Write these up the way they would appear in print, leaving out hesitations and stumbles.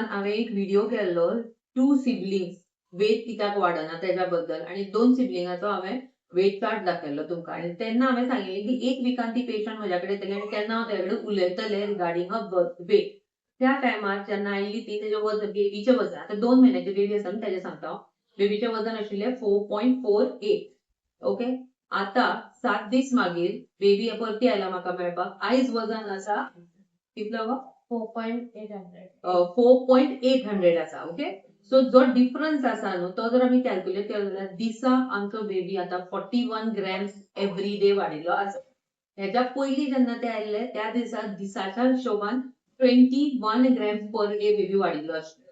यूट्यूबान हांवें एक व्हिडिओ केल्लो 2 सिबलिंग्स वेट कित्याक वाडना तेज्याबद्दल आणि 2 सिबलिंगांचो हांवें वेट चार्ट दाखयल्लो तुमकां आणि तेन्ना हांवें सांगिल्लें की 1 विकान ती पेशंट म्हज्या कडेन येतली आणि तेन्ना हांव तेजे कडेन उलयतलें रिगार्डिंग वेट. त्या टायमार जेन्ना आयिल्ली ती तेजें वजन बेबीचें वजन आतां 2 म्हयन्याची बेबी आसा न्हू तेजें सांगता हांव. बेबीचें वजन आशिल्लें 4.48. ओके. आतां 7 दीस मागीर बेबी परती आयला म्हाका मेळपाक. आयज वजन आसा कितलो गो? 4.8 आसा. ओके. सो जो डिफरन्स आसा न्हू तो जर आमी कॅल्क्युलेट केलो जाल्यार दिसाक आमचो बेबी आतां 41 ग्रॅम्स एवरी डे वाडिल्लो आसा. हेच्या पयलीं जेन्ना ते आयिल्ले त्या दिसा दिसाच्या हिशोबान 21 ग्रॅम्स पर डे बेबी वाडिल्लो आशिल्लो.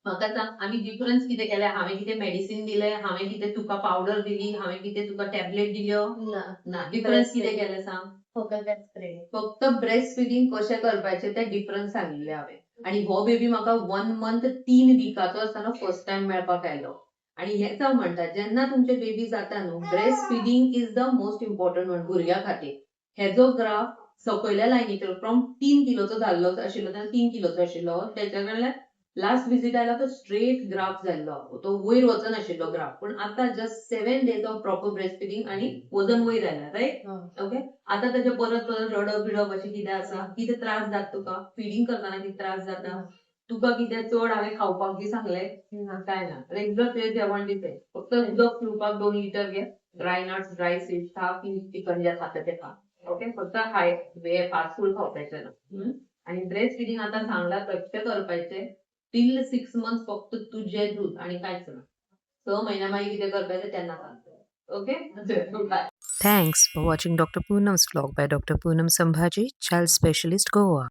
म्हाका सांग आमी डिफरन्स कितें केलें? हांवें कितें मेडिसिन दिलें? हांवें कितें तुका पावडर दिली? हांवें कितें तुका टॅबलेट दिल्यो? ना. डिफरन्स कितें केलें सांग? फक्त ब्रेस्ट फिडिंग कशें करपाचें तें डिफरन्स सांगिल्लें हांवें. आणि हो बेबी म्हाका 1 मंथ 3 विकाचो आसतना फर्स्ट टायम मेळपाक आयलो. आणि हेच हांव म्हणटा जेन्ना तुमचे बेबी जाता न्हू breast feeding is the most important one भुरग्या खातीर. हेजो ग्राफ सकयल्या लायनीचेर फ्रॉम 3 किलोचो जाल्लो आशिल्लो तेन्ना 3 किलोचो आशिल्लो तेच्या कडल्यान लास्ट विजिट आयला तो स्ट्रेट ग्राफ जाल्लो. तो वयर वचनाशिल्लो ग्राफ. पूण आतां just 7 days of proper breast feeding आणि वजन वयर आयला. रायट? ओके. आतां तेजें परत रडप बिडप अशें कितें आसा? कितें त्रास जाता तुका? फिडिंग करताना कितें त्रास जाता? तुका कितें चड हांवें खावपाक बी सांगलें? काय ना. रेग्युलर तुजें जेवण दिसलें. फक्त उदक पिवपाक 2 लिटर घे. ड्राय नट्स, ड्राय सीड्स खा, चिकन जें खाता तें खा. ओके. फक्त हाय फास्ट फूड खावपाचें ना. आणि ब्रेस्ट फिडिंग आता सांगला कशें करपाचें टिल 6 मंथ्स फक्त तुझें दूध आणि कांयच ना. 6 महिन्या मागीर कितें करपाचें तेन्ना सांगता. Okay. Bye. Thanks for watching Dr. Poonam's vlog by Dr. Poonam Sambhaji, Child Specialist, Goa.